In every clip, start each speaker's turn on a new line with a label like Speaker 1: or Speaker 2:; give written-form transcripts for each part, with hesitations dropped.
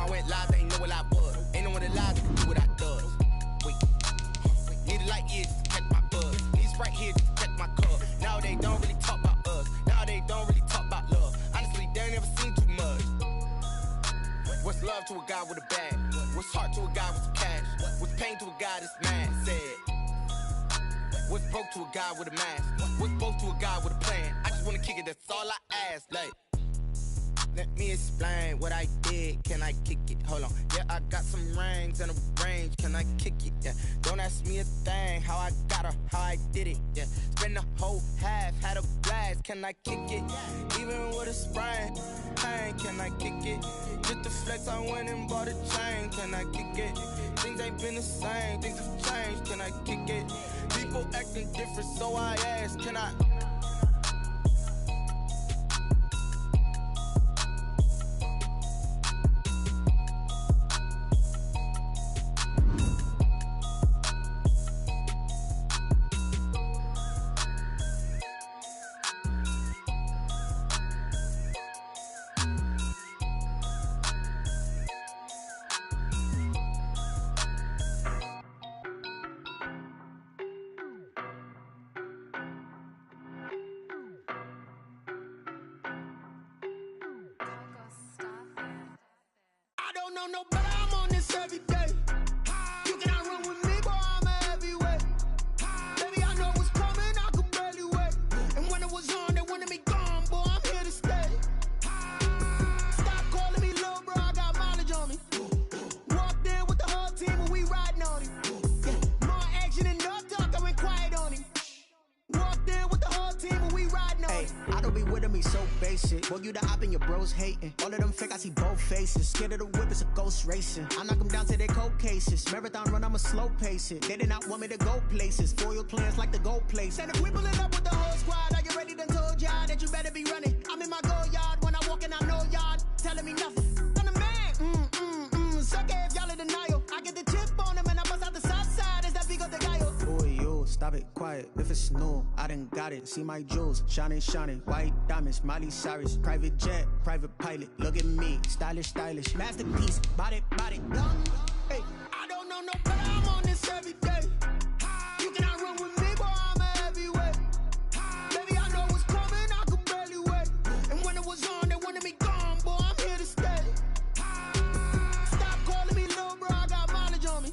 Speaker 1: I went live, they ain't know what I was. Ain't no one alive that can do what I does. Wait, need a light here just to catch my buzz. Need Sprite here just to catch my cup. Now they don't really talk about us. Now they don't really talk about love. Honestly, they ain't never seen too much. What's love to a guy with a bag? What's heart to a guy with some cash? What's pain to a guy that's mad? Said. What's broke to a guy with a mask? What's broke to a guy with a plan? I just wanna kick it, that's all I ask. Like, let me explain what I did. Can I kick it? Hold on. Yeah, I got some rings and a range. Can I kick it? Yeah. Don't ask me a thing. How I got her, how I did it. Yeah. Spend the whole half, had a blast. Can I kick it? Even with a sprain. Pain, can I kick it? Just the flex, I went and bought a chain. Can I kick it? Things ain't been the same. Things have changed. Can I kick it? People acting different, so I ask. Can I? No, no, but I'm on this every day. You cannot run with me, boy, I'm a heavyweight. Baby, I know what's coming, I could barely wait. And when it was on, they wanted me gone, boy, I'm here to stay. Stop calling me little bro, I got mileage on me. Walked in with the whole team and we riding on him. Yeah, more action and no talk, I went quiet on him. Walked in with the whole team and we riding on him.
Speaker 2: I don't be with me so basic. Boy, you the op and your bros hating. All of them fake, I see both faces. Scared of the whip, it's a ghost racing. I knock them down to their cold cases. Marathon run, I'ma slow pace it. They did not want me to go places. Foil plans like the go place. And if we pulling up with the whole squad, are you ready? Done told y'all that you better be running. I'm in my go yard when I walk in, I know y'all telling me nothing. I'm the man. Suck it if y'all in denial. I get the chip on them and I bust out the south side. Is that Vigo de Gallo?
Speaker 3: Boy, you stop it, quiet. If it's new, I done got it. See my jewels, shining, shining. White diamonds, Miley Cyrus. Private jet, private pilot. Look at me, stylish, stylish. Masterpiece, body, body.
Speaker 1: Hey, I don't know no better, I'm on this every day. You cannot run with me, boy, I'm a heavyweight. Baby, I know what's coming, I could barely wait. And when it was on, they wanted me gone, boy, I'm here to stay. Stop calling me little bro, I got mileage on me.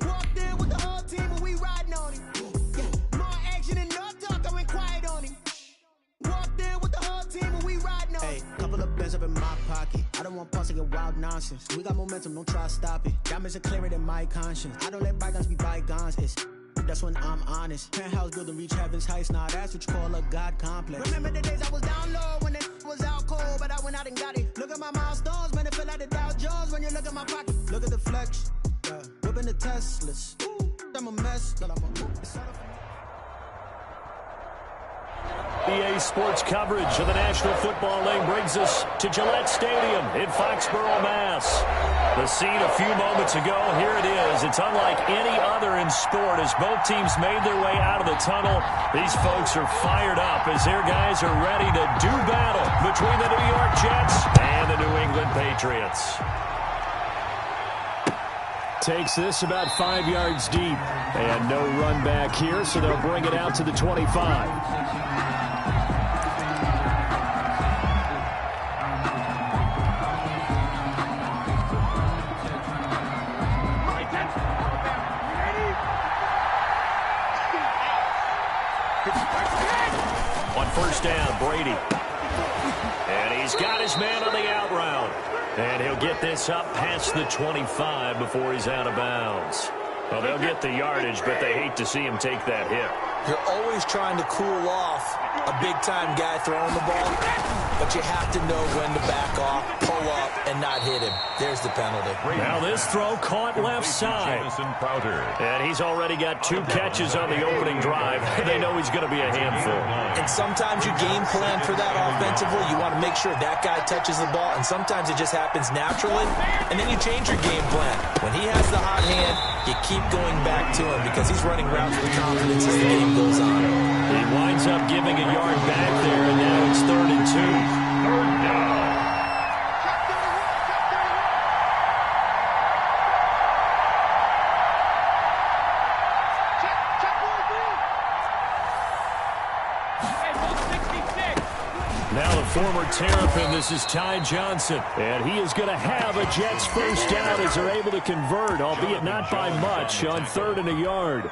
Speaker 1: Walked in with the whole team and we riding on him. Yeah, more action and no talk, I went quiet on him. Walked in with the whole team and we riding on him.
Speaker 3: Hey, couple of bands up in my pocket. I don't want pause to get wild nonsense. We got momentum, don't try to stop it. Diamonds are clearer than my conscience. I don't let bygones be bygones. It's that's when I'm honest. Penthouse building reach heaven's heights. Nah, that's what you call a God complex.
Speaker 2: Remember the days I was down low when it was out cold, but I went out and got it. Look at my milestones, man, it feel like the Dow Jones when you look at my pocket.
Speaker 3: Look at the flex, yeah. Whipping the Teslas. I'm a mess, but I'm a
Speaker 4: EA Sports coverage of the National Football League brings us to Gillette Stadium in Foxborough, Mass. The scene a few moments ago, here it is. It's unlike any other in sport as both teams made their way out of the tunnel. These folks are fired up as their guys are ready to do battle between the New York Jets and the New England Patriots. Takes this about 5 yards deep. And no run back here, so they'll bring it out to the 25. On first down, Brady. And he's got his man on the out route. And he'll get this up past the 25 before he's out of bounds. Well, they'll get the yardage, but they hate to see him take that hit.
Speaker 5: You're always trying to cool off a big-time guy throwing the ball, but you have to know when to back off, pull up, and not hit him. There's the penalty.
Speaker 4: Now this throw caught left side. And he's already got 2 catches on the opening drive. They know he's going to be a handful.
Speaker 5: And sometimes you game plan for that offensively. You want to make sure that guy touches the ball, and sometimes it just happens naturally, and then you change your game plan. When he has the hot hand, you keep going back to him because he's running routes with confidence as the game goes on.
Speaker 4: He winds up giving a yard back there, and now it's 3rd and 2. former Terrapin. This is Ty Johnson. And he is going to have a Jets first down as they're able to convert, albeit not by much, on 3rd and a yard.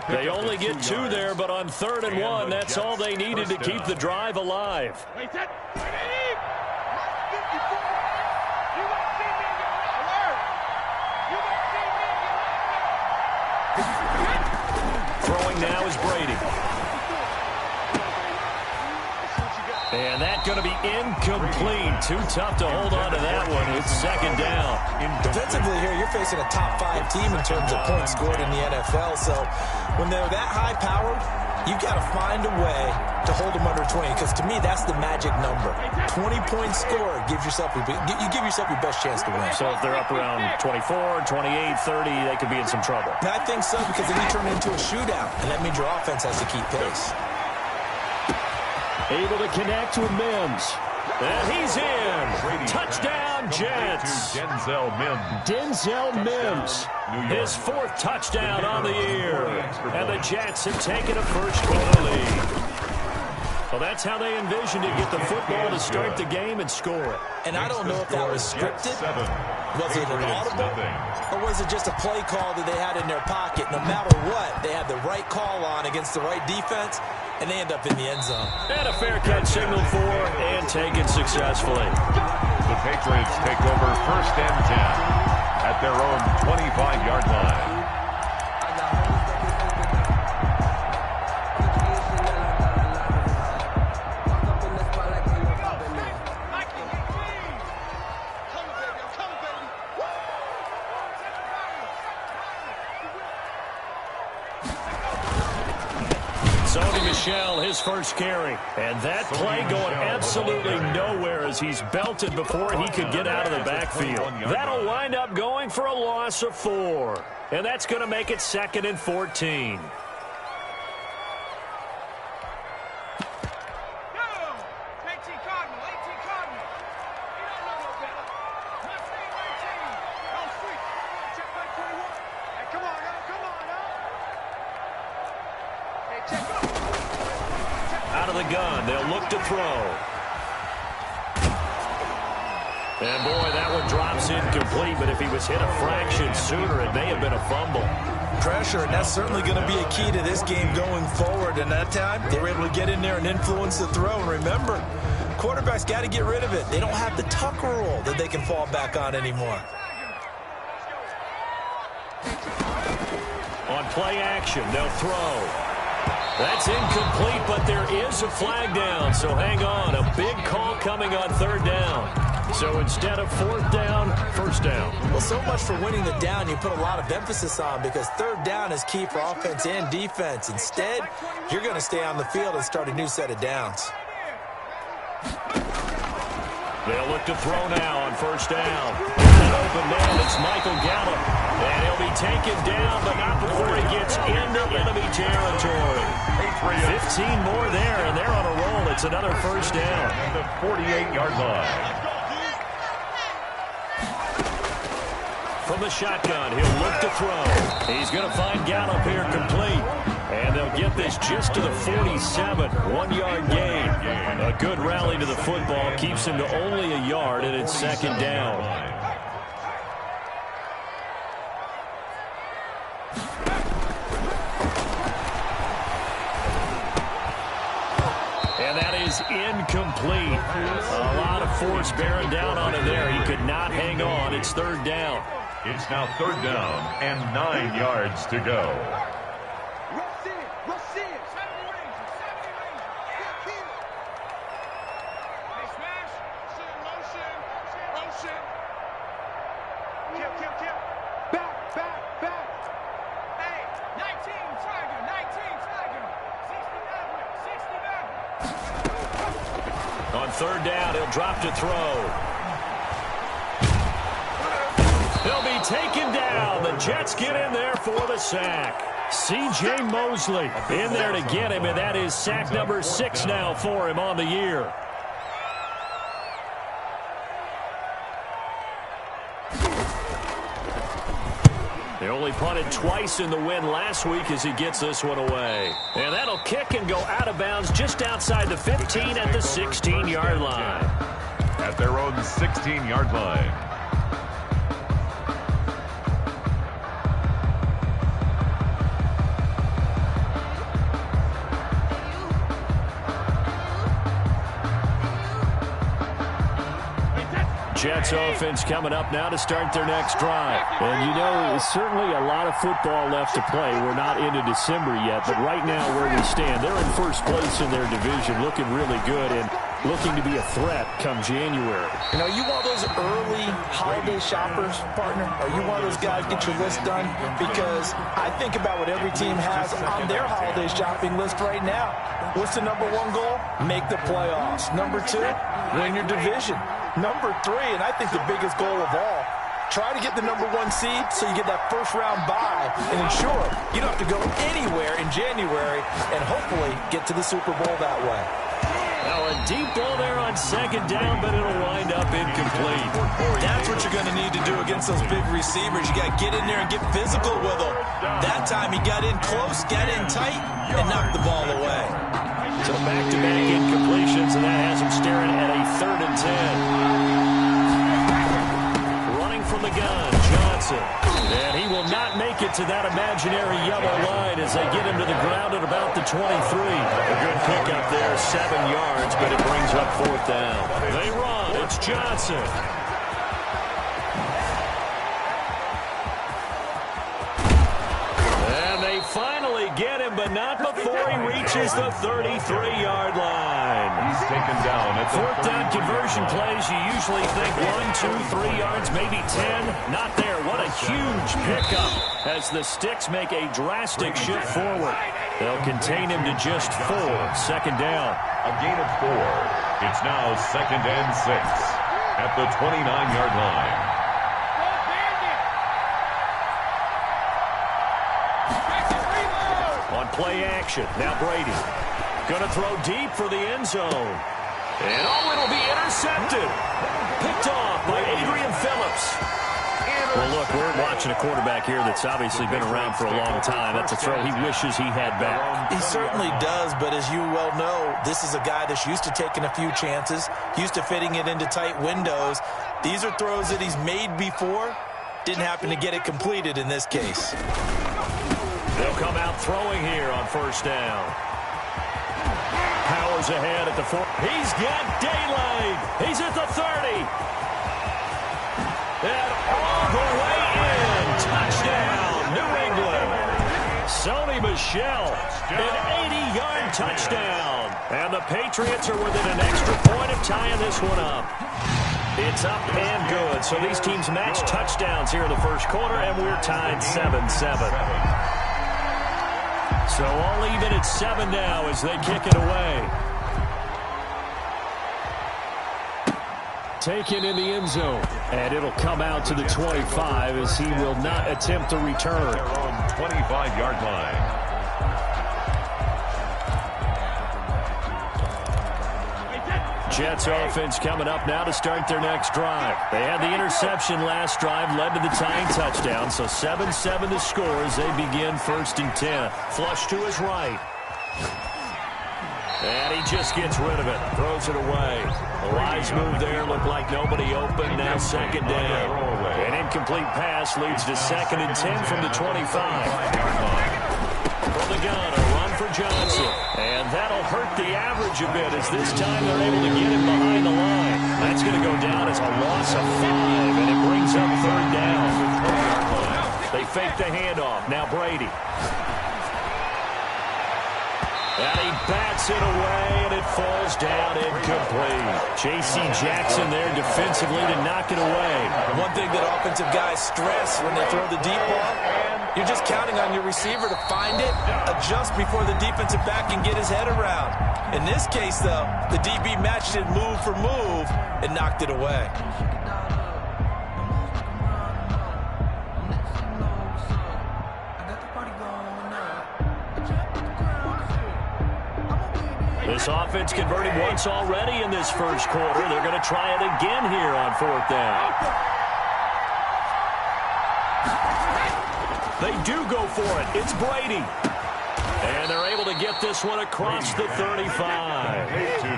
Speaker 4: They only get 2 there, but on 3rd and 1, that's all they needed to keep the drive alive. Throwing now is Brady. And that's going to be incomplete. Too tough to hold on to that one. It's 2nd down.
Speaker 5: Defensively here, you're facing a top 5 team in terms of points scored in the NFL. So when they're that high-powered, you've got to find a way to hold them under 20. Because to me, that's the magic number. 20 points scored gives yourself you give yourself your best chance to win.
Speaker 4: So if they're up around 24, 28, 30, they could be in some trouble.
Speaker 5: And I think so, because then you turn it into a shootout, and that means your offense has to keep pace.
Speaker 4: Able to connect with Mims. And he's in. Touchdown, Jets. Denzel Mims. His 4th touchdown on the year. And the Jets have taken a first-quarter lead. Well, that's how they envisioned to get the football to start the game and score it.
Speaker 5: And I don't know if that was scripted. Was it an audible? Or was it just a play call that they had in their pocket? No matter what, they had the right call on against the right defense, and they end up in the end zone.
Speaker 4: And a fair catch signaled for and taken successfully.
Speaker 6: The Patriots take over 1st and 10 at their own 25-yard line.
Speaker 4: His first carry. And that play going absolutely nowhere as he's belted before he could get out of the backfield. That'll wind up going for a loss of 4. And that's going to make it 2nd and 14. Out of the gun, they'll look to throw. And boy, that one drops incomplete, but if he was hit a fraction sooner, it may have been a fumble.
Speaker 5: Pressure, and that's certainly going to be a key to this game going forward. And that time, they were able to get in there and influence the throw. And remember, quarterbacks got to get rid of it. They don't have the Tucker rule that they can fall back on anymore.
Speaker 4: On play action, they'll throw. That's incomplete, but there is a flag down, so hang on. A big call coming on 3rd down. So instead of 4th down, 1st down.
Speaker 5: Well, so much for winning the down you put a lot of emphasis on, because 3rd down is key for offense and defense. Instead, you're going to stay on the field and start a new set of downs.
Speaker 4: They'll look to throw now on 1st down. An open man, it's Michael Gallup. And he'll be taken down, but not before he gets into enemy territory. 15 more there, and they're on a roll. It's another 1st down.
Speaker 6: At the 48-yard line.
Speaker 4: From the shotgun, he'll look to throw. He's going to find Gallup here complete. And they'll get this just to the 47, 1-yard gain. A good rally to the football keeps him to only a yard, and it's 2nd down. And that is incomplete. A lot of force bearing down on him there. He could not hang on. It's 3rd down.
Speaker 6: It's now 3rd down and 9 yards to go.
Speaker 4: On 3rd down, he'll drop to throw. He'll be taken down. The Jets get in there for the sack. C.J. Mosley in there to get him, and that is sack number 6 now for him on the year. They only punted twice in the win last week as he gets this one away. And that'll kick and go out of bounds just outside the 15 at the 16-yard line.
Speaker 6: At their own 16-yard line.
Speaker 4: Jets offense coming up now to start their next drive. And, you know, there's certainly a lot of football left to play. We're not into December yet, but right now where we stand, they're in first place in their division, looking really good and looking to be a threat come January.
Speaker 5: You know, you want those early holiday shoppers, partner, or you want those guys get your list done? Because I think about what every team has on their holiday shopping list right now. What's the number one goal? Make the playoffs. Number two, win your division. Number three, and I think the biggest goal of all, try to get the number one seed so you get that first-round bye and ensure you don't have to go anywhere in January and hopefully get to the Super Bowl that way.
Speaker 4: Now a deep ball there on second down, but it'll wind up incomplete.
Speaker 5: That's what you're going to need to do against those big receivers. You got to get in there and get physical with them. That time he got in close, got in tight, and knocked the ball away.
Speaker 4: So back-to-back incompletions, and that has him staring at a 3rd and 10. Running from the gun, Johnson. And he will not make it to that imaginary yellow line as they get him to the ground at about the 23. A good pickup there, 7 yards, but it brings up 4th down. They run. It's Johnson. And they finally get him, but not before he reaches the 33-yard line.
Speaker 6: He's taken down at the
Speaker 4: 4th down conversion plays, you usually think 1, 2, 3 yards, maybe 10. Not there. What a huge pickup as the Sticks make a drastic shift forward. They'll contain him to just 4. 2nd down.
Speaker 6: A gain of 4. It's now 2nd and 6 at the 29-yard line.
Speaker 4: On play action, now Brady. Going to throw deep for the end zone. And oh, it'll be intercepted. Picked off by Adrian Phillips. Well, look, we're watching a quarterback here that's obviously been around for a long time. That's a throw he wishes he had back.
Speaker 5: He certainly does, but as you well know, this is a guy that's used to taking a few chances, used to fitting it into tight windows. These are throws that he's made before. Didn't happen to get it completed in this case.
Speaker 4: They'll come out throwing here on 1st down. Powers ahead at the 4. He's got daylight. He's at the 30. And all the way in. Touchdown, New England. Sony Michel, an 80-yard touchdown. And the Patriots are within an extra point of tying this one up. It's up and good. So these teams match touchdowns here in the first quarter, and we're tied 7-7. So all even at 7 now as they kick it away. Taken in the end zone. And it'll come out to the 25 as he will not attempt to return.
Speaker 6: Their own 25-yard line.
Speaker 4: Jets offense coming up now to start their next drive. They had the interception last drive, led to the tying touchdown, so 7-7 to score as they begin 1st and 10. Flush to his right. And he just gets rid of it, throws it away. The lines move there, look like nobody open, now 2nd down. An incomplete pass leads to 2nd and 10 from the 25. From the gun, a run for Johnson. And that'll hurt the average a bit as this time they're able to get him behind the line. That's going to go down as a loss of 5, and it brings up 3rd down. They fake the handoff. Now Brady. And he bats it away, and it falls down incomplete. J.C. Jackson there defensively to knock it away.
Speaker 5: One thing that offensive guys stress when they throw the deep ball, you're just counting on your receiver to find it, adjust before the defensive back can get his head around. In this case, though, the DB matched it move for move and knocked it away.
Speaker 4: This offense converted once already in this first quarter. They're going to try it again here on 4th down. They do go for it. It's Brady. And they're able to get this one across the 35.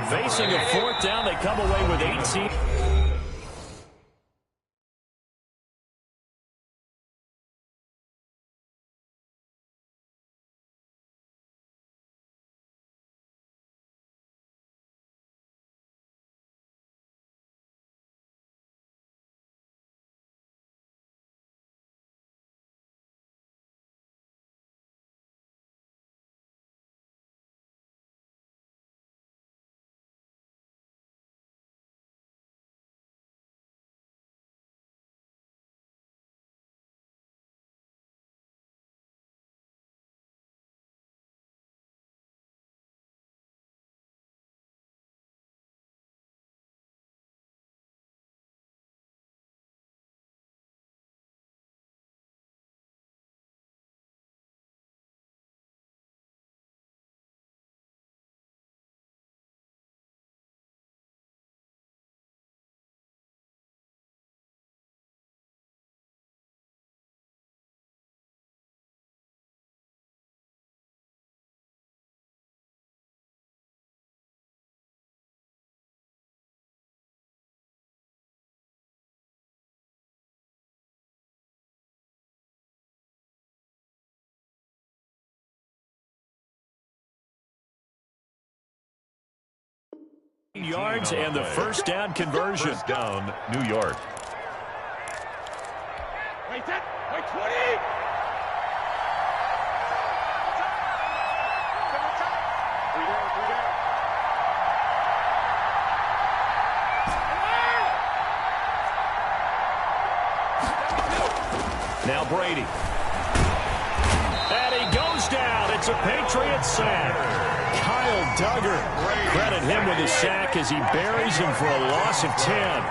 Speaker 4: Facing a fourth down, they come away with 18. Yards and the first down conversion.
Speaker 6: First down, New York.
Speaker 7: Wait, 20!
Speaker 4: Now Brady. And he goes down. It's a Patriot sack. Kyle Duggar. Credit him with his sack as he buries him for a loss of 10.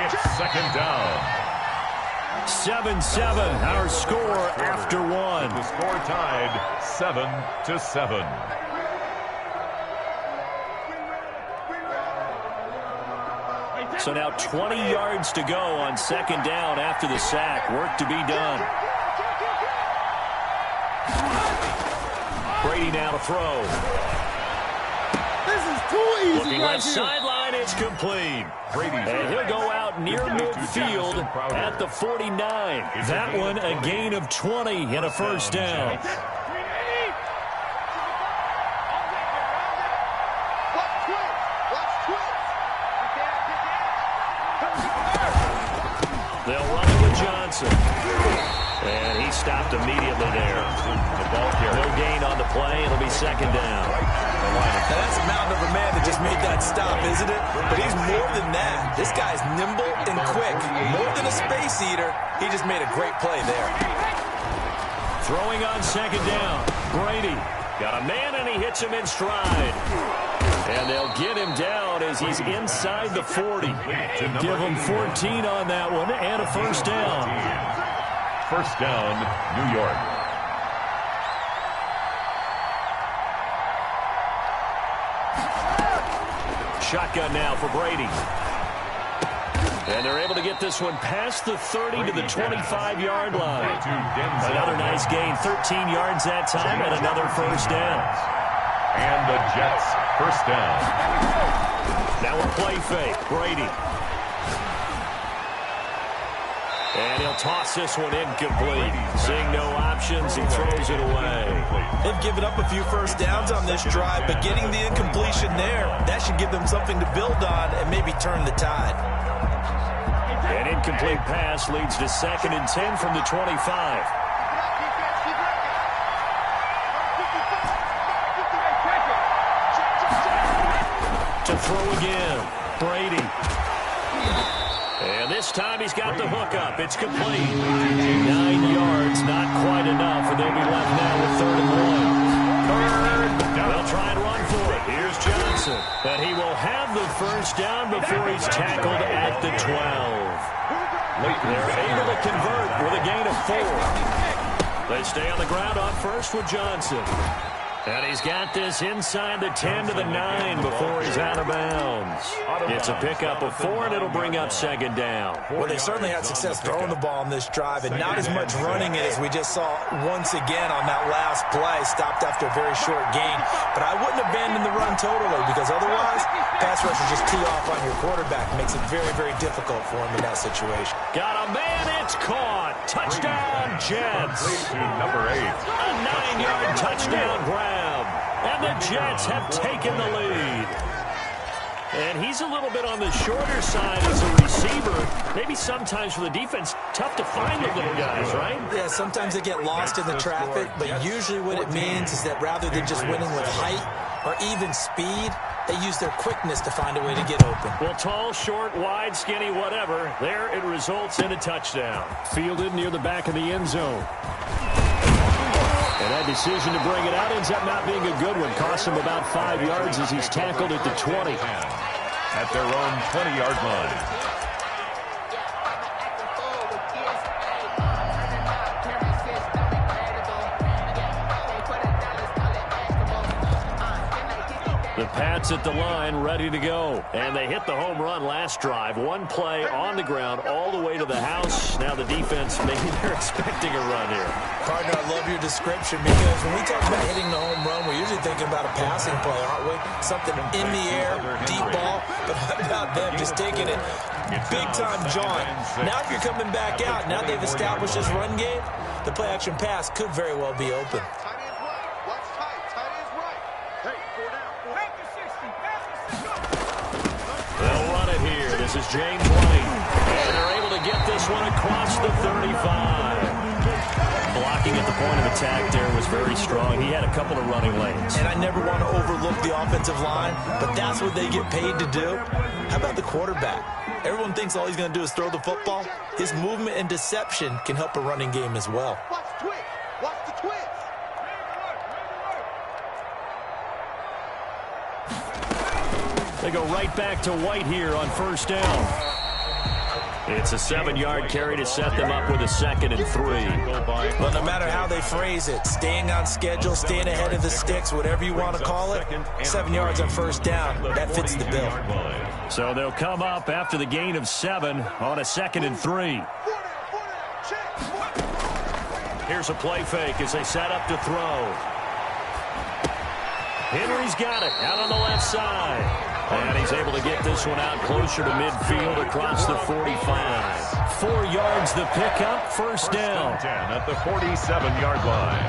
Speaker 6: It's second down.
Speaker 4: 7-7, our score after one.
Speaker 6: The score tied 7-7.
Speaker 4: So now 20 yards to go on second down after the sack. Work to be done. Brady now to throw.
Speaker 7: This is too easy.
Speaker 4: Looking left sideline, it's complete. And he'll go out near midfield at the 49. That one a gain of 20 and a first down. They'll run it with Johnson. And he stopped immediately there. No gain on the play. It'll be second down.
Speaker 5: Now that's a mountain of a man that just made that stop, isn't it? But he's more than that. This guy's nimble and quick. More than a space eater. He just made a great play there.
Speaker 4: Throwing on second down. Brady got a man and he hits him in stride. And they'll get him down as he's inside the 40. Give him 14 on that one and a first down.
Speaker 6: First down, New York.
Speaker 4: Shotgun now for Brady. And they're able to get this one past the 30 to the 25-yard line. Another nice gain, 13 yards that time, and another first down.
Speaker 6: And the Jets, first down.
Speaker 4: Now a play fake, Brady. And he'll toss this one incomplete. Seeing no options, he throws it away.
Speaker 5: They've given up a few first downs on this drive, but getting the incompletion there, that should give them something to build on and maybe turn the tide.
Speaker 4: An incomplete pass leads to second and 10 from the 25. To throw again, Brady. And this time he's got the hookup. It's complete. 9 yards, not quite enough, and they'll be left now with third and one. They'll try and run for it. Here's Johnson. But he will have the first down before he's tackled at the 12. They're able to convert with a gain of 4. They stay on the ground on first with Johnson. And he's got this inside the 10 to the 9 before he's out of bounds. It's a pickup of 4, and it'll bring up second down.
Speaker 5: Well, they certainly had success throwing the ball on this drive, and not as much running it as we just saw once again on that last play. Stopped after a very short gain. But I wouldn't abandon the run totally, because otherwise, pass rush will just tee off on your quarterback. Makes it very, very difficult for him in that situation.
Speaker 4: Got a man, it's caught. Touchdown, Jets.
Speaker 6: Number 8.
Speaker 4: A 9-yard touchdown grab. And the Jets have taken the lead. And he's a little bit on the shorter side as a receiver. Maybe sometimes for the defense, tough to find the little guys, right?
Speaker 5: Yeah, sometimes they get lost in the traffic, but usually what it means is that rather than just winning with height or even speed, they use their quickness to find a way to get open.
Speaker 4: Well, tall, short, wide, skinny, whatever, there it results in a touchdown. Fielded near the back of the end zone. And that decision to bring it out ends up not being a good one. Cost him about 5 yards as he's tackled at the 20.
Speaker 6: At their own 20-yard line.
Speaker 4: The Pats at the line, ready to go. And they hit the home run last drive. One play on the ground all the way to the house. Now the defense, maybe they're expecting a run here.
Speaker 5: Partner, I love your description, because when we talk about hitting the home run, we're usually thinking about a passing play, aren't we? Something in the air, deep ball. But how about them just taking it big-time jaunt? Now if you're coming back out, now they've established this run game, the play-action pass could very well be open.
Speaker 4: They'll run it here. This is James White. And they're able to get this one across the 35. Blocking at the point of attack there was very strong. He had a couple of running lanes.
Speaker 5: And I never want to overlook the offensive line, but that's what they get paid to do. How about the quarterback? Everyone thinks all he's going to do is throw the football. His movement and deception can help a running game as well.
Speaker 7: Watch the twist. Watch the twist.
Speaker 4: They go right back to White here on first down. It's a 7-yard carry to set them up with a 2nd and 3.
Speaker 5: Well, no matter how they phrase it, staying on schedule, staying ahead of the sticks, whatever you want to call it, 7 yards on first down, that fits the bill.
Speaker 4: So they'll come up after the gain of 7 on a 2nd and 3. Here's a play fake as they set up to throw. Henry's got it out on the left side. And he's able to get this one out closer to midfield across the 45. 4 yards the pickup, first down.
Speaker 6: 10 at the 47-yard line.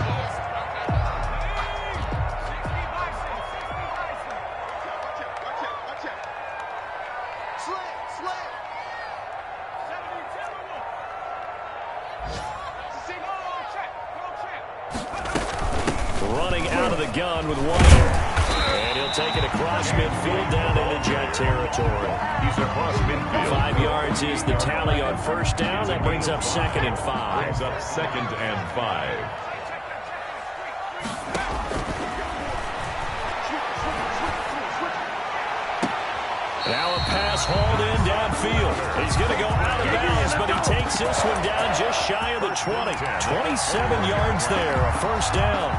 Speaker 4: Running out of the gun with White. And he'll take it across midfield down into Jet territory.
Speaker 6: He's across midfield.
Speaker 4: 5 yards is the tally on first down. That brings up 2nd and 5.
Speaker 6: Brings up 2nd and 5.
Speaker 4: Now a pass hauled in downfield. He's going to go out of bounds, but he takes this one down just shy of the 20. 27 yards there, a first down.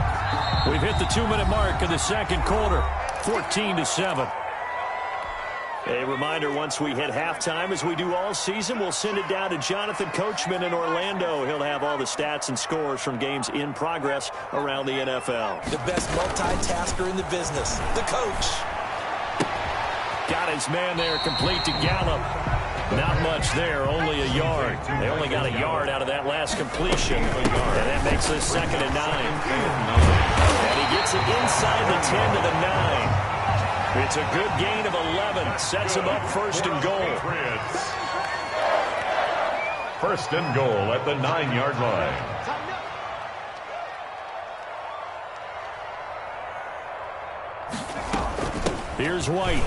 Speaker 4: We've hit the 2-minute mark of the second quarter, 14-7. A reminder, once we hit halftime, as we do all season, we'll send it down to Jonathan Coachman in Orlando. He'll have all the stats and scores from games in progress around the NFL.
Speaker 5: The best multitasker in the business, the coach.
Speaker 4: Got his man there, complete to Gallup. Not much there, only a yard. They only got a yard out of that last completion. And that makes this 2nd and 9. And he gets it inside the 10 to the 9. It's a good gain of 11. Sets him up first and goal.
Speaker 6: First and goal at the 9-yard line.
Speaker 4: Here's White.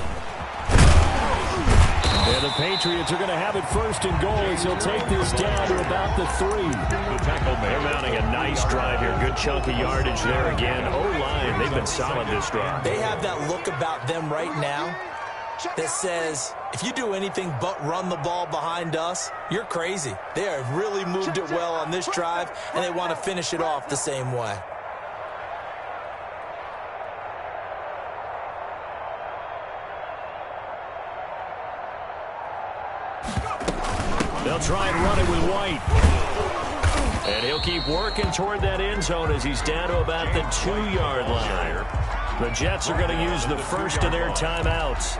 Speaker 4: And the Patriots are going to have it first and goal as he'll take this down to about the 3. They're mounting a nice drive here. Good chunk of yardage there again. O-line, they've been solid this drive.
Speaker 5: They have that look about them right now that says, if you do anything but run the ball behind us, you're crazy. They have really moved it well on this drive, and they want to finish it off the same way.
Speaker 4: They'll try and run it with White. And he'll keep working toward that end zone as he's down to about the 2-yard line. The Jets are going to use the first of their timeouts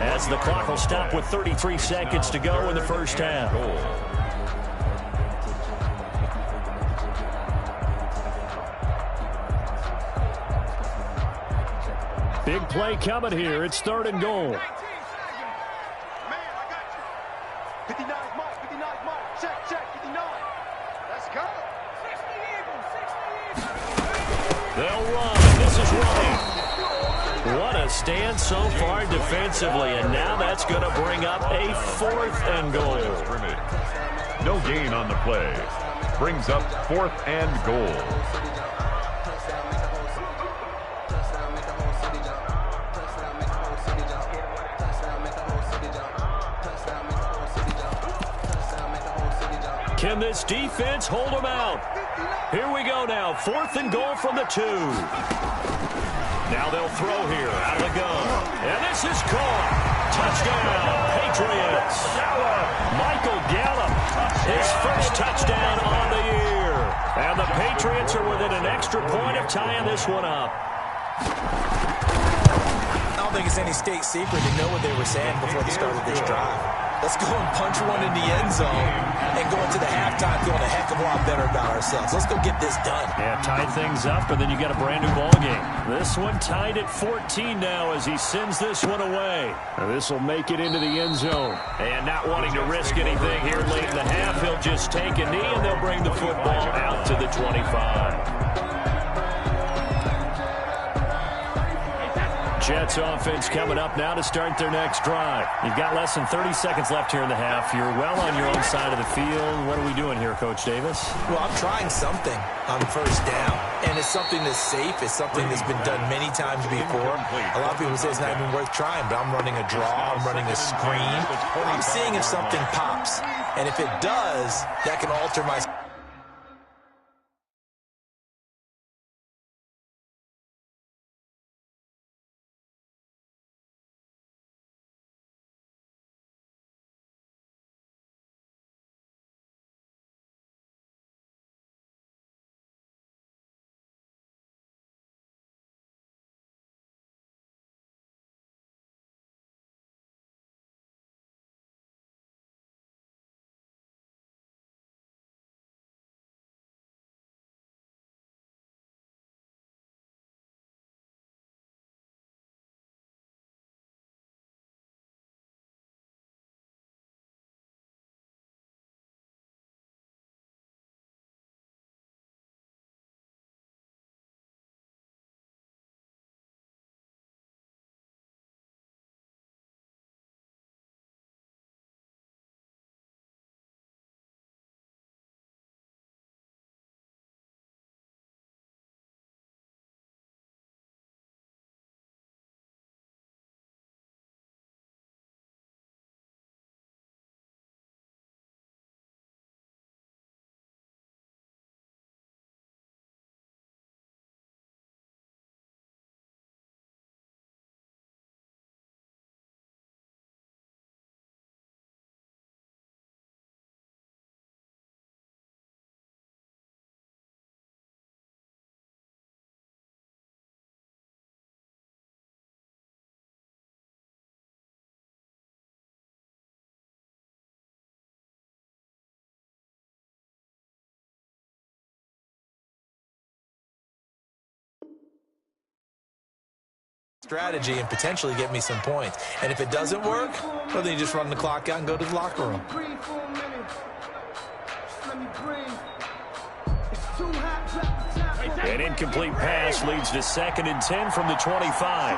Speaker 4: as the clock will stop with 33 seconds to go in the first half. Big play coming here. It's 3rd and goal.
Speaker 7: Man, I got you. 59 mark, 59 mark. Check, 59. Let's go. 60 Eagles, 60 Eagles.
Speaker 4: They'll run. This is White. What a stand so far defensively, and now that's going to bring up a 4th and goal.
Speaker 6: No gain on the play. Brings up 4th and goal.
Speaker 4: Can this defense hold them out? Here we go now. 4th and goal from the 2. Now they'll throw here out of the gun. And this is caught. Touchdown, Patriots. Michael Gallup, his first touchdown on the year. And the Patriots are within an extra point of tying this one up.
Speaker 5: I don't think it's any state secret to know what they were saying before the start of this drive. Let's go and punch one in the end zone and go into the halftime feeling a heck of a lot better about ourselves. Let's go get this done.
Speaker 4: Yeah, tie things up, and then you got a brand new ball game. This one tied at 14 now as he sends this one away. This will make it into the end zone. And not wanting to risk anything here late in the half, he'll just take a knee, and they'll bring the football out to the 25. Jets offense coming up now to start their next drive. You've got less than 30 seconds left here in the half. You're well on your own side of the field. What are we doing here, Coach Davis?
Speaker 5: Well, I'm trying something on 1st down, and it's something that's safe. It's something that's been done many times before. A lot of people say it's not even worth trying, but I'm running a draw. I'm running a screen. I'm seeing if something pops, and if it does, that can alter my... strategy and potentially get me some points. And if it doesn't work, well, then you just run the clock out and go to the locker room.
Speaker 4: An incomplete pass leads to 2nd and 10 from the 25.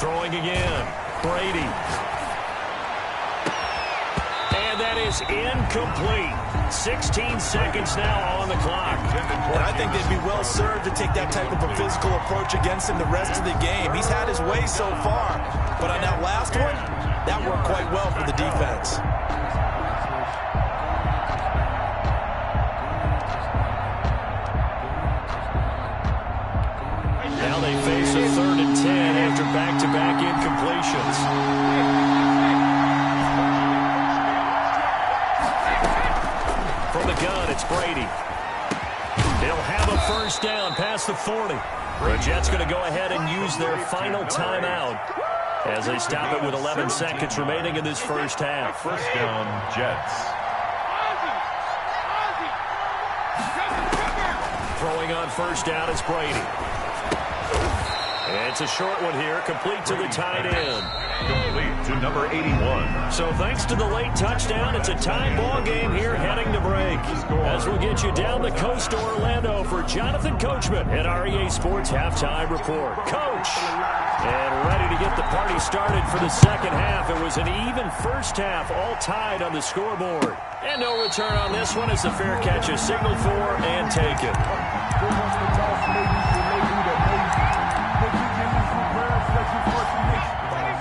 Speaker 4: Throwing again, Brady. And that is incomplete. 16 seconds now on the clock.
Speaker 5: And I think they'd be well served to take that type of a physical approach against him the rest of the game. He's had his way so far, but on that last one, that worked quite well for the defense.
Speaker 4: Now they face a 3rd and 10 after back-to-back incompletions. From the gun, it's Brady. They'll have a first down past the 40. The Jets going to go ahead and use their final timeout as they stop it with 11 seconds remaining in this first half.
Speaker 6: First down, Jets.
Speaker 4: Throwing on first down is Brady. It's a short one here, complete to the tight end.
Speaker 6: Complete to number 81.
Speaker 4: So thanks to the late touchdown, it's a tie ball game here heading to break. As we'll get you down the coast to Orlando for Jonathan Coachman at REA Sports Halftime Report. Coach! And ready to get the party started for the second half. It was an even first half, all tied on the scoreboard. And no return on this one as the fair catch is signaled for and taken.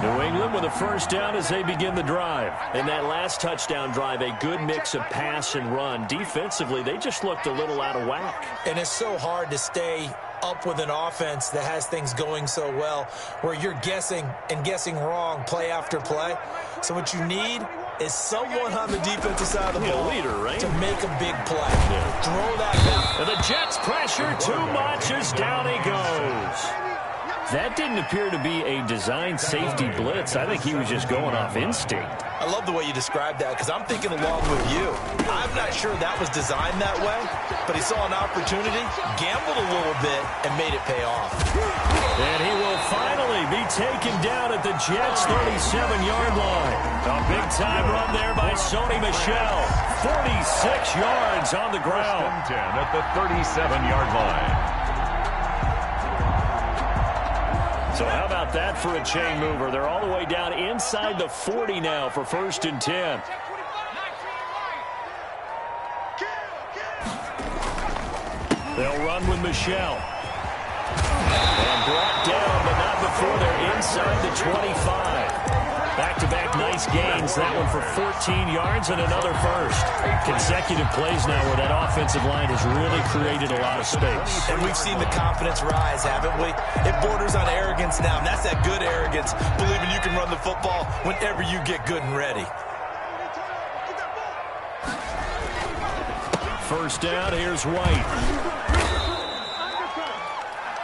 Speaker 4: New England with a first down as they begin the drive. In that last touchdown drive, a good mix of pass and run. Defensively, they just looked a little out of whack.
Speaker 5: And it's so hard to stay up with an offense that has things going so well, where you're guessing and guessing wrong play after play. So what you need is someone on the defensive side of the ball
Speaker 4: leader, right?
Speaker 5: to make a big play. Yeah. Throw that back.
Speaker 4: And the Jets pressure too much as down he goes. That didn't appear to be a designed safety blitz. I think he was just going off instinct.
Speaker 5: I love the way you described that because I'm thinking along with you. I'm not sure that was designed that way, but he saw an opportunity, gambled a little bit, and made it pay off.
Speaker 4: And he will finally be taken down at the Jets' 37-yard line. A big-time run there by Sony Michel. 46 yards on the ground.
Speaker 6: 10 at the 37-yard line.
Speaker 4: So how about that for a chain mover? They're all the way down inside the 40 now for 1st and 10. They'll run with Michel. And brought down, but not before they're inside the 25. Back-to-back nice gains. That one for 14 yards and another first. Consecutive plays now where that offensive line has really created a lot of space.
Speaker 5: And we've seen the confidence rise, haven't we? It borders on arrogance now, and that's that good arrogance, believing you can run the football whenever you get good and ready.
Speaker 4: First down, here's White.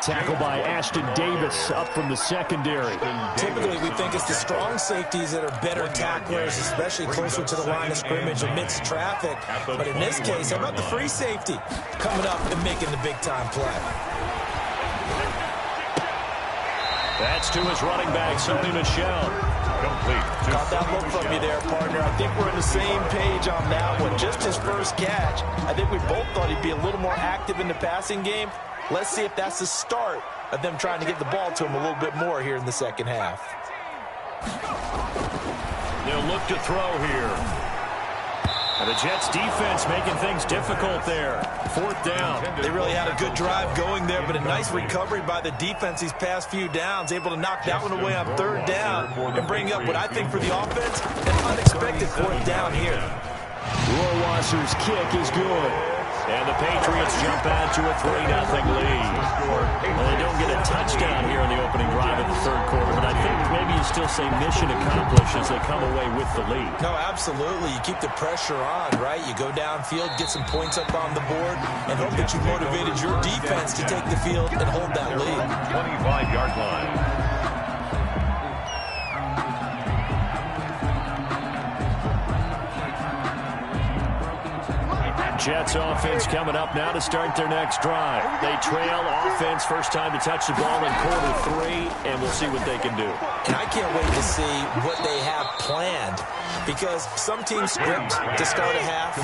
Speaker 4: Tackled by Ashton Davis up from the secondary.
Speaker 5: Typically, we think it's the strong safeties that are better tacklers, especially closer to the line of scrimmage amidst traffic. But in this case, how about the free safety coming up and making the big-time play?
Speaker 4: That's to his running back, Sony Michel.
Speaker 6: Complete.
Speaker 5: Got that look from you there, partner. I think we're on the same page on that one. Just his first catch. I think we both thought he'd be a little more active in the passing game. Let's see if that's the start of them trying to get the ball to him a little bit more here in the second half.
Speaker 4: They'll look to throw here. And the Jets defense making things difficult there. 4th down.
Speaker 5: They really had a good drive going there, but a nice recovery by the defense these past few downs, able to knock that one away on 3rd down and bring up what I think for the offense, an unexpected 4th down here.
Speaker 4: Rohrwasser's kick is good. And the Patriots jump out to a 3-0 lead. Well, they don't get a touchdown here in the opening drive of the 3rd quarter, but I think maybe you still say mission accomplished as they come away with the lead.
Speaker 5: No, absolutely. You keep the pressure on, right? You go downfield, get some points up on the board, and hope that you motivated your defense to take the field and hold that lead.
Speaker 6: 25-yard line.
Speaker 4: Jets offense coming up now to start their next drive. They trail offense, first time to touch the ball in quarter 3, and we'll see what they can do.
Speaker 5: And I can't wait to see what they have planned, because some teams script to start a half.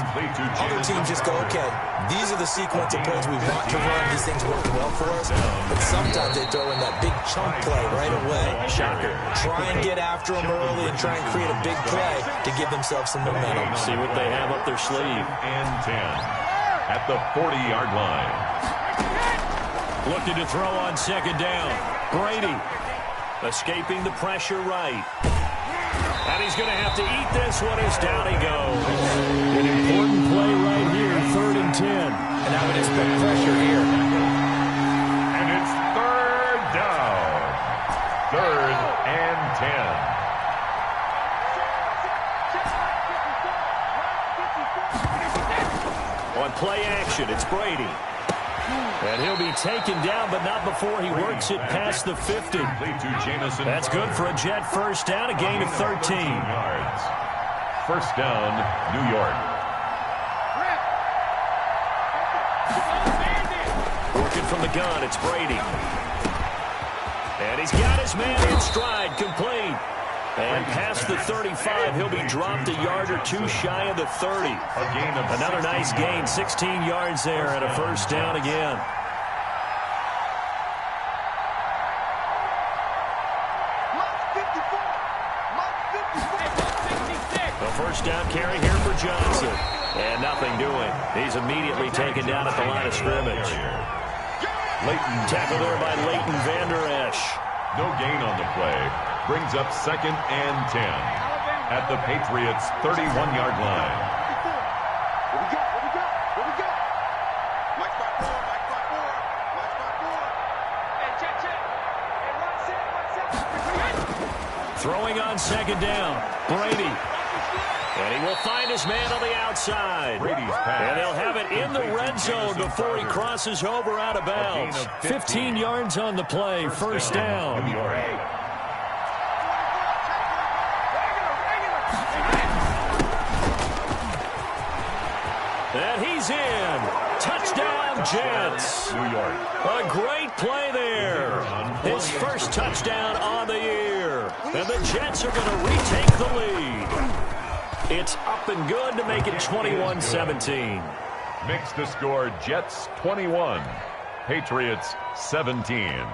Speaker 5: Other teams just go, okay, these are the sequence of plays we want to run. These things work well for us. But sometimes they throw in that big chunk play right away.
Speaker 4: Shocker.
Speaker 5: Try and get after them early and try and create a big play to give themselves some momentum.
Speaker 4: See what they have up their sleeve.
Speaker 6: And 10 at the 40-yard line.
Speaker 4: Looking to throw on 2nd down. Brady escaping the pressure right. And he's going to have to eat this one as down he goes. An important play right here, 3rd and 10.
Speaker 5: And I would expect pressure here.
Speaker 6: And it's 3rd down. 3rd and 10.
Speaker 4: On play action, it's Brady. And he'll be taken down, but not before he works it past the 50. That's good for a Jet first down, a gain of 13.
Speaker 6: Yards. First down, New York.
Speaker 4: Working from the gun, it's Brady. And he's got his man in stride, complete. And past the 35, he'll be dropped a yard or two shy of the 30. Another nice gain, 16 yards there, and a first down again. A first down carry here for Johnson. And nothing doing. He's immediately taken down at the line of scrimmage. Leighton tackled there by Leighton Vander Esch.
Speaker 6: No gain on the play. Brings up 2nd and 10 at the Patriots' 31-yard line.
Speaker 7: What we got? Mike 5-4. Mike 5-4. Hey, check. Hey, one set.
Speaker 4: Throwing on 2nd down. Brady. And he will find his man on the outside.
Speaker 6: Brady's pass.
Speaker 4: And they'll have it in the red zone before he crosses over out of bounds. 15 yards on the play. First down. And he's in. Touchdown, Jets.
Speaker 6: New York.
Speaker 4: A great play there. His first touchdown on the year. And the Jets are going to retake the lead. It's up and good to make it 21-17.
Speaker 6: Makes the score Jets 21, Patriots 17.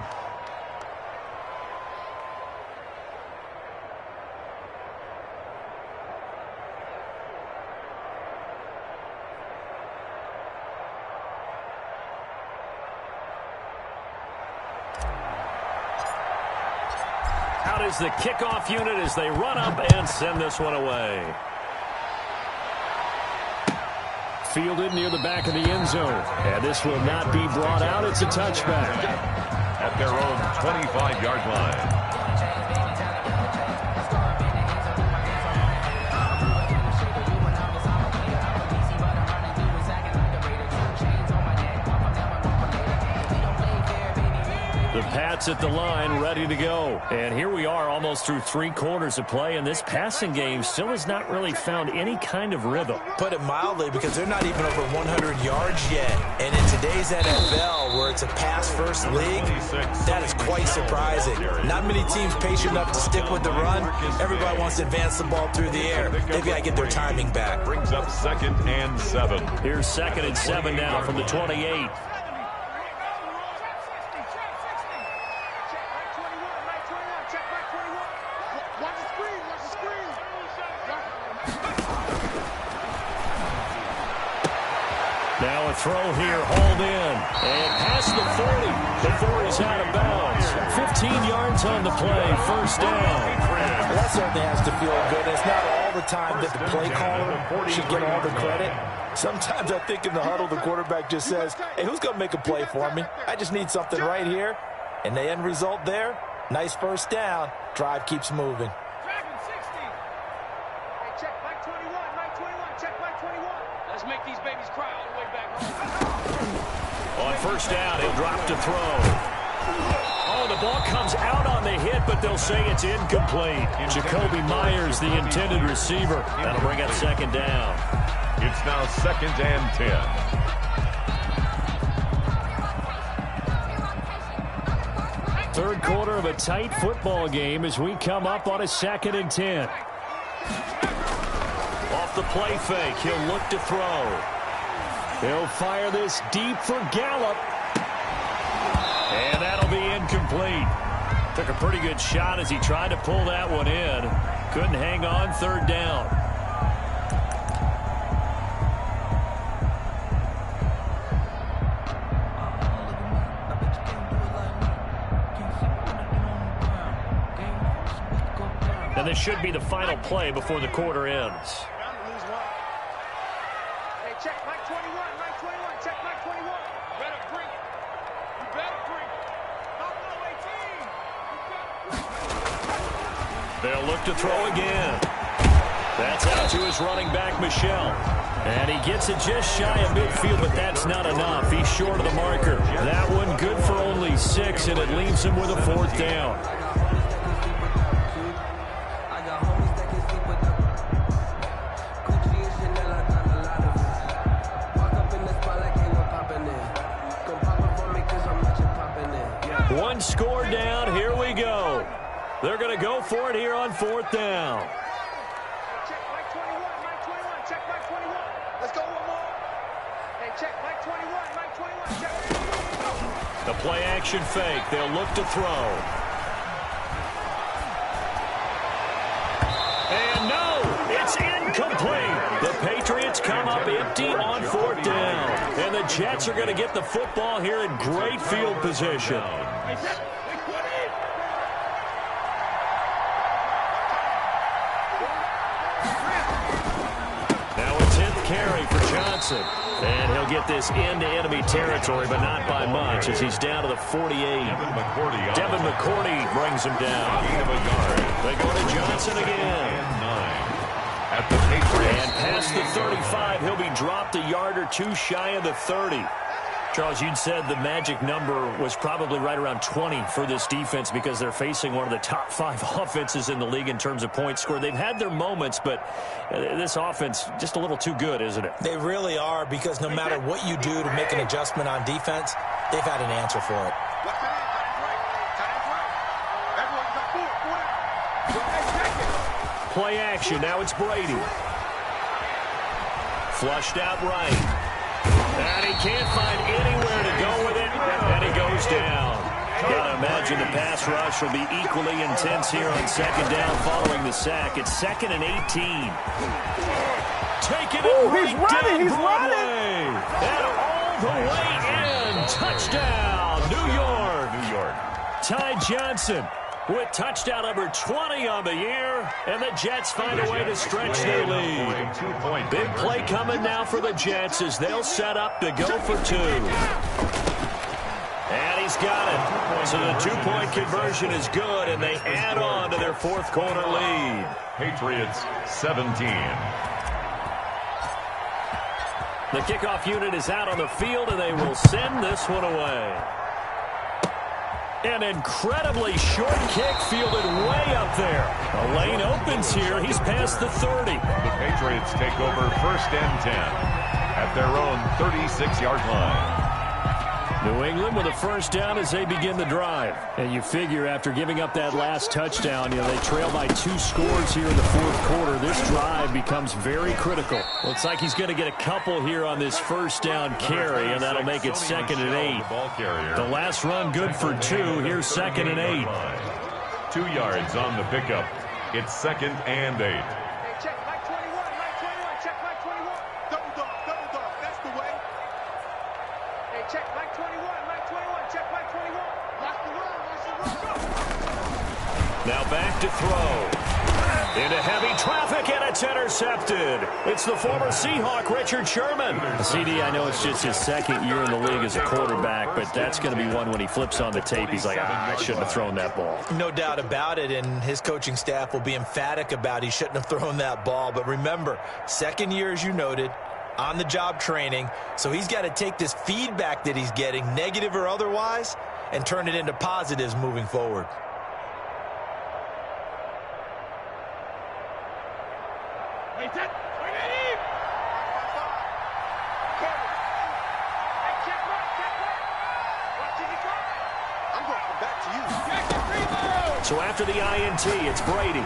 Speaker 4: Out is the kickoff unit as they run up and send this one away. Fielded near the back of the end zone. And this will not be brought out. It's a touchback.
Speaker 6: At their own 25-yard line.
Speaker 4: The Pats at the line, ready to go. And here we are almost through 3 quarters of play, and this passing game still has not really found any kind of rhythm.
Speaker 5: Put it mildly, because they're not even over 100 yards yet. And in today's NFL, where it's a pass-first league, that is quite surprising. Not many teams patient enough to stick with the run. Everybody wants to advance the ball through the air. They've got to get their timing back.
Speaker 6: Brings up 2nd and 7.
Speaker 4: Here's 2nd and 7 now from the 28. Now a throw here, hauled in, and past the 40 before he's out of bounds. 15 yards on the play, first down.
Speaker 5: Well, that certainly has to feel good. It's not all the time that the play caller should get all the credit. Sometimes I think in the huddle, the quarterback just says, hey, who's going to make a play for me? I just need something right here. And the end result there, nice first down. Drive keeps moving.
Speaker 7: Make these babies cry all the way back home.
Speaker 4: On first down, he'll drop to throw. Oh, the ball comes out on the hit, but they'll say it's incomplete. Jacoby Myers, the intended receiver. That'll bring up 2nd down.
Speaker 6: It's now 2nd and 10.
Speaker 4: Third quarter of a tight football game as we come up on a 2nd and 10. Off the play fake, he'll look to throw. He'll fire this deep for Gallup. And that'll be incomplete. Took a pretty good shot as he tried to pull that one in. Couldn't hang on, 3rd down. And And this should be the final play before the quarter ends.
Speaker 7: Hey, check Mike 21, Mike 21, check Mike 21. You better bring it. You better bring it.
Speaker 4: They'll look to throw again. That's out to his running back, Michel. And he gets it just shy of midfield, but that's not enough. He's short of the marker. That one good for only 6, and it leaves him with a 4th down. One score down. Here we go. They're going to go for it here on 4th down.
Speaker 7: Check Mike 21, Mike 21, check Mike 21. Let's go one more. Hey, check Mike 21, Mike 21, check.
Speaker 4: The play action fake. They'll look to throw. And no, it's incomplete. The Patriots come up empty on 4th down. And the Jets are going to get the football here in great field position. Carry for Johnson. And he'll get this into enemy territory, but not by much, as he's down to the 48. Devin McCourty brings him down. They go to Johnson again.
Speaker 6: At the Patriots.
Speaker 4: And past the 35, he'll be dropped a yard or 2 shy of the 30. Charles, you'd said the magic number was probably right around 20 for this defense because they're facing one of the top 5 offenses in the league in terms of points scored. They've had their moments, but this offense just a little too good, isn't it?
Speaker 5: They really are, because no matter what you do to make an adjustment on defense, they've had an answer for it.
Speaker 4: Play action. Now it's Brady. Flushed out right. And he can't find anywhere to go with it, and he goes down. Gotta imagine the pass rush will be equally intense here on 2nd down following the sack. It's 2nd and 18. Taking it right down Broadway. And all the way in. Touchdown, New York. Ty Johnson with touchdown number 20 on the year, and the Jets find a way to stretch their lead. Big play coming now for the Jets as they'll set up to go for 2. And he's got it. So the 2-point conversion is good, and they add on to their 4th quarter lead.
Speaker 6: Patriots 17.
Speaker 4: The kickoff unit is out on the field, and they will send this one away. An incredibly short kick fielded way up there. A lane opens here. He's past the 30.
Speaker 6: The Patriots take over 1st and 10 at their own 36-yard line.
Speaker 4: New England with a 1st down as they begin the drive. And you figure after giving up that last touchdown, they trail by 2 scores here in the 4th quarter. This drive becomes very critical. Looks like he's going to get a couple here on this 1st down carry, and that'll make it 2nd and 8. The last run good for 2. Here's 2nd and 8.
Speaker 6: 2 yards on the pickup. It's 2nd and 8.
Speaker 7: Hey, check Mike 21, Mike 21, check Mike 21. Double dog, that's the way. Hey, check Mike 21, Mike 21, check Mike 21. Watch the run,
Speaker 4: Now back to throw. Into heavy traffic, and it's intercepted. It's the former Seahawk, Richard Sherman. CD, I know it's just his 2nd year in the league as a quarterback, but that's going to be one when he flips on the tape. He's like, I shouldn't have thrown that ball.
Speaker 5: No doubt about it, and his coaching staff will be emphatic about he shouldn't have thrown that ball. But remember, 2nd year, as you noted, on-the-job training, so he's got to take this feedback that he's getting, negative or otherwise, and turn it into positives moving forward.
Speaker 4: So after the INT, it's Brady.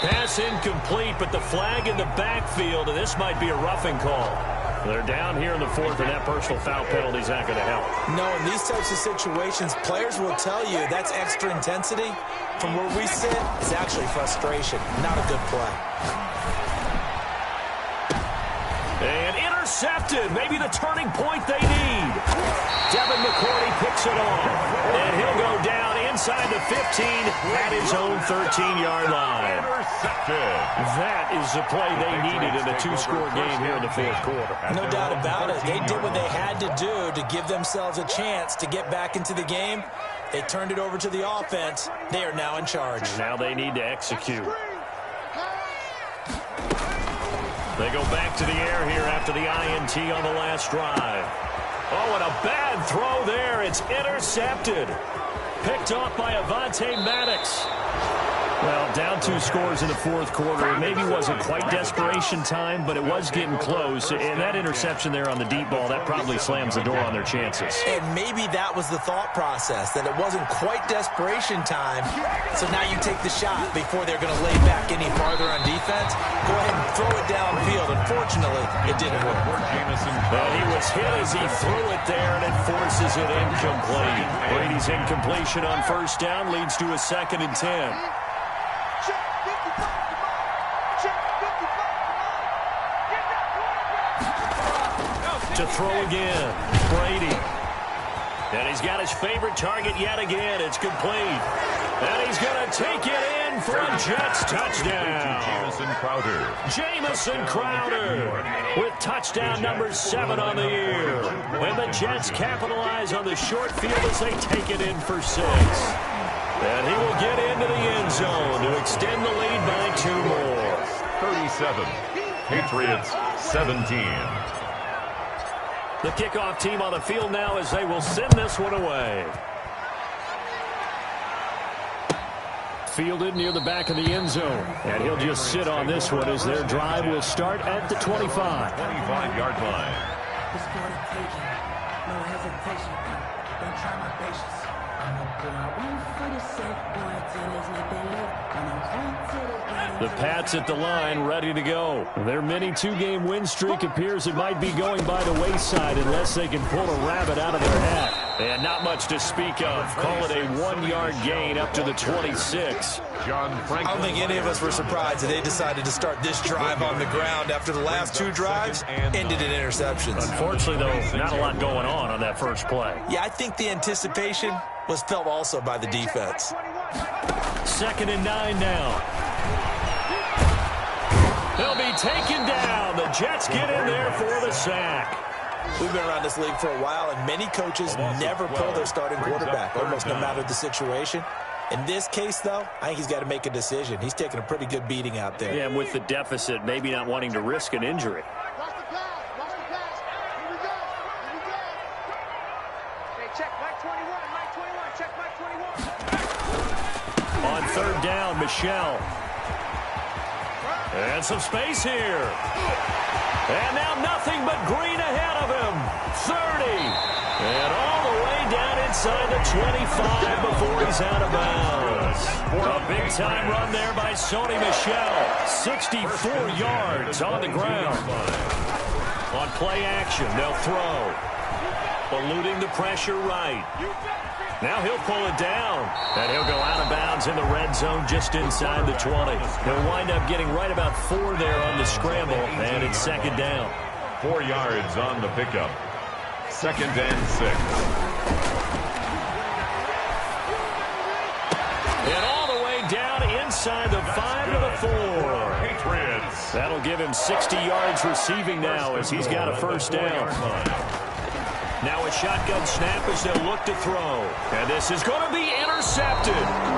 Speaker 4: Pass incomplete, but the flag in the backfield, and this might be a roughing call. They're down here in the 4th, and that personal foul penalty is not going to help.
Speaker 5: No, in these types of situations, players will tell you that's extra intensity. From where we sit, it's actually frustration, not a good play.
Speaker 4: And intercepted, maybe the turning point they need. Devin McCourty picks it off, and he'll go down inside the 15 at his own 13-yard line.
Speaker 6: Intercepted.
Speaker 4: That is the play they needed in a two-score game here in the fourth quarter.
Speaker 5: No doubt about it. They did what they had to do to give themselves a chance to get back into the game. They turned it over to the offense. They are now in charge.
Speaker 4: Now they need to execute. They go back to the air here after the INT on the last drive. Oh, and a bad throw there. It's intercepted. Picked off by Avonte Maddox. Well, down 2 scores in the fourth quarter. It maybe wasn't quite desperation time, but it was getting close. And that interception there on the deep ball, that probably slams the door on their chances.
Speaker 5: And maybe that was the thought process, that it wasn't quite desperation time. So now you take the shot before they're going to lay back any farther on defense. Go ahead and throw it downfield. Unfortunately, it didn't work.
Speaker 4: Well, he was hit as he threw it there, and it forces it incomplete. Brady's incompletion on first down leads to a 2nd and 10. To throw again, Brady. And he's got his favorite target yet again. It's complete. And he's going to take it in for a Jets touchdown. Jamison Crowder with touchdown number 7 on the year. And the Jets capitalize on the short field as they take it in for 6. And he will get into the end zone to extend the lead by 2 more.
Speaker 6: 37. Patriots 17.
Speaker 4: The kickoff team on the field now as they will send this one away. Fielded near the back of the end zone. And he'll just sit on this one as their drive will start at the 25.
Speaker 6: 25-yard line.
Speaker 8: No hesitation. Don't try my patience. I'm gonna pull out one for the safe boy till there's nothing left. I'm gonna run to the
Speaker 4: The Pats at the line, ready to go. Their mini 2-game win streak appears it might be going by the wayside unless they can pull a rabbit out of their hat. And not much to speak of. Call it a 1-yard gain up to the 26.
Speaker 5: I don't think any of us were surprised that they decided to start this drive on the ground after the last 2 drives ended in interceptions.
Speaker 4: Unfortunately, though, not a lot going on that first play.
Speaker 5: Yeah, I think the anticipation was felt also by the defense.
Speaker 4: 2nd and 9 now. They'll be taken down. The Jets get in there for the sack.
Speaker 5: We've been around this league for a while, and many coaches never pull their starting quarterback, almost no matter the situation. In this case, though, I think he's got to make a decision. He's taking a pretty good beating out there.
Speaker 4: Yeah, and with the deficit, maybe not wanting to risk an injury.
Speaker 7: Watch the pass. Watch the pass. Here we go. Here we go. Hey, check Mike 21. Mike 21. Check Mike 21.
Speaker 4: On 3rd down, Michelle. And some space here. And now nothing but green ahead of him. 30. And all the way down inside the 25 before he's out of bounds. A big-time run there by Sony Michel. 64 yards on the ground. On play action, they'll throw. Eluding the pressure right. Now he'll pull it down, and he'll go out of bounds in the red zone just inside the 20. He'll wind up getting right about 4 there on the scramble, and it's 2nd down.
Speaker 6: 4 yards on the pickup. 2nd and 6.
Speaker 4: And all the way down inside the 5 to the 4.
Speaker 6: Patriots.
Speaker 4: That'll give him 60 yards receiving now as he's got a 1st down. Now a shotgun snap as they'll look to throw. And this is going to be intercepted.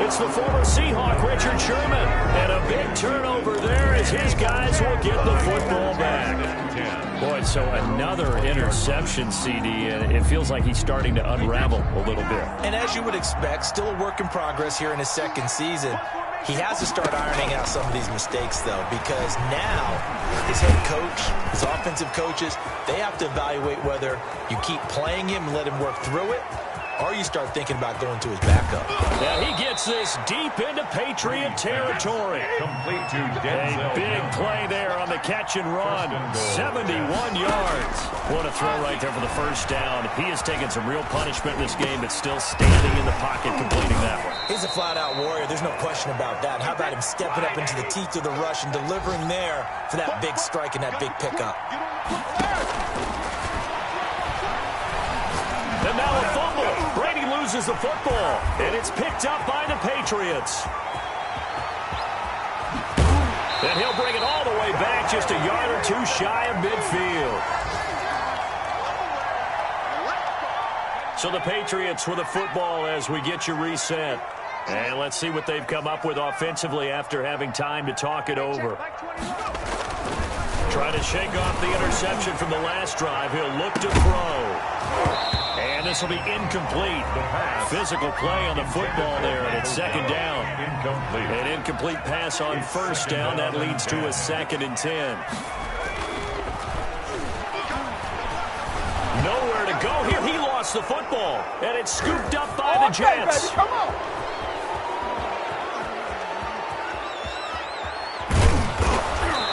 Speaker 4: It's the former Seahawk, Richard Sherman. And a big turnover there as his guys will get the football back. Boy, so another interception, CD, and it feels like he's starting to unravel a little bit.
Speaker 5: And as you would expect, still a work in progress here in his 2nd season. He has to start ironing out some of these mistakes, though, because now his head coach, his offensive coaches, they have to evaluate whether you keep playing him and let him work through it, or you start thinking about going to his backup.
Speaker 4: Yeah, he gets this deep into Patriot territory.
Speaker 6: Complete to
Speaker 4: A big play there on the catch and run. 71 yards. What a throw right there for the 1st down. He has taken some real punishment in this game, but still standing in the pocket completing that one.
Speaker 5: He's a flat-out warrior. There's no question about that. How about him stepping up into the teeth of the rush and delivering there for that big strike and that big pickup?
Speaker 4: And now a fumble. Brady loses loses the football, and it's picked up by the Patriots. And he'll bring it all the way back, just a yard or two shy of midfield. So the Patriots with the football as we get you reset. And let's see what they've come up with offensively after having time to talk it over. Trying to shake off the interception from the last drive. He'll look to throw. And this will be incomplete. Physical play on the football there, and it's second down. An incomplete pass on first down. That leads to a 2nd and 10. Nowhere to go here. He lost the football, and it's scooped up by the Jets.
Speaker 7: Come on.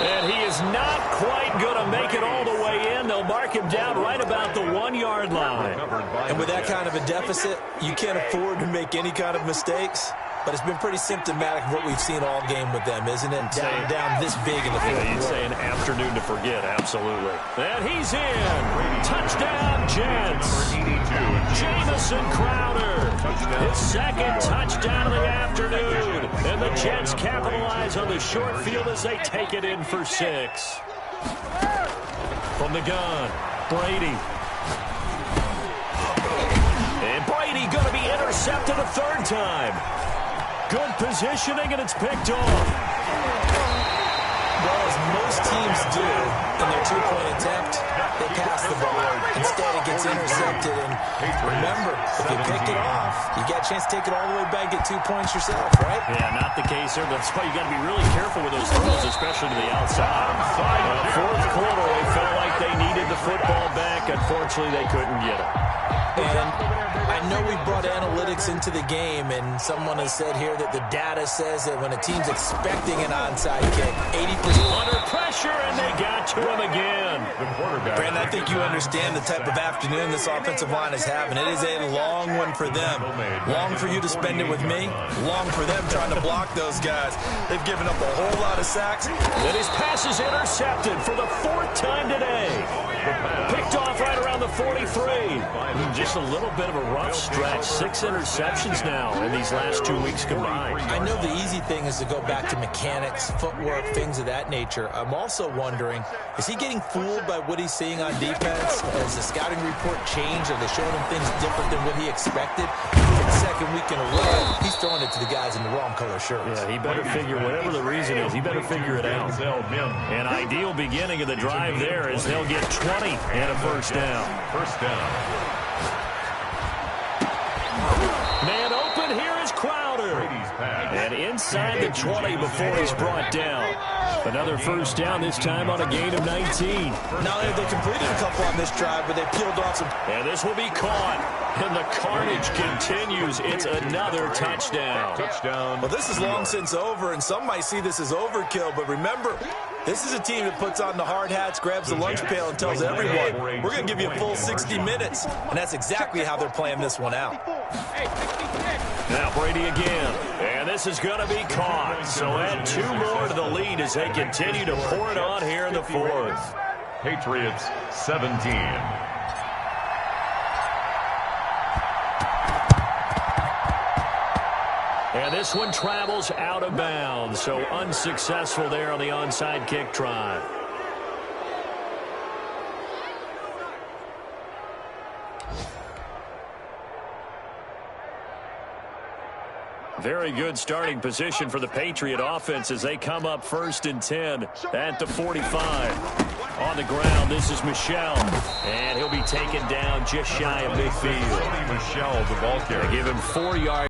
Speaker 4: And he is not quite going to make it all the way in. They'll mark him down right about the 1-yard line.
Speaker 5: And with that kind of a deficit, you can't afford to make any kind of mistakes. But it's been pretty symptomatic of what we've seen all game with them, isn't it? Down this big in the fourth quarter.
Speaker 4: You'd say an afternoon to forget, absolutely. And he's in. Touchdown, Jets. Jamison Crowder. His 2nd touchdown of the afternoon. And the Jets capitalize on the short field as they take it in for 6. From the gun, Brady. And Brady going to be intercepted a 3rd time. Good positioning, and it's picked off.
Speaker 5: Well, as most teams do in their 2-point attempt, they pass the ball. Instead, it gets intercepted. And remember, if you pick it off, you get a chance to take it all the way back, get 2 points yourself, right?
Speaker 4: Yeah, not the case here. That's why you got to be really careful with those throws, especially to the outside. Fourth quarter, they felt like they needed the football back. Unfortunately, they couldn't get it.
Speaker 5: And I know we brought analytics into the game, and someone has said here that the data says that when a team's expecting an onside kick, 80%
Speaker 4: under pressure, and they got to him again.
Speaker 5: Brandon, I think you understand the type of afternoon this offensive line is having. It is a long one for them. Long for you to spend it with me. Long for them trying to block those guys. They've given up a whole lot of sacks.
Speaker 4: And his pass is intercepted for the 4th time today. Picked off right around the 43. Just a little bit of a rough stretch. 6 interceptions now in these last 2 weeks combined.
Speaker 5: I know the easy thing is to go back to mechanics, footwork, things of that nature. I'm also wondering, is he getting fooled by what he's seeing on defense? Has the scouting report changed? Are they showing him things different than what he expected? For the 2nd week in a row, he's throwing it to the guys in the wrong color shirts.
Speaker 4: Yeah, he better figure, whatever the reason is, he better figure it out. An ideal beginning of the drive there is they'll get 20 and a 1st down. Man open, here is Crowder. And inside the 20 before he's brought down. Another 1st down, this time on a gain of 19.
Speaker 5: Not only have they completed a couple on this drive, but they peeled off some.
Speaker 4: And this will be caught. And the carnage continues. It's another touchdown.
Speaker 5: Well, this is long since over, and some might see this as overkill. But remember, this is a team that puts on the hard hats, grabs the lunch pail, and tells everyone, we're going to give you a full 60 minutes. And that's exactly how they're playing this one out.
Speaker 4: Now Brady again. And this is going to be caught. So add 2 more to the lead as they continue to pour it on here in the 4th.
Speaker 6: Patriots 17.
Speaker 4: And this one travels out of bounds, so unsuccessful there on the onside kick try. Very good starting position for the Patriot offense as they come up 1st and 10 at the 45. On the ground, this is Michel, and he'll be taken down just shy of midfield.
Speaker 6: Michel, the ball carrier.
Speaker 4: They give him 4 yards.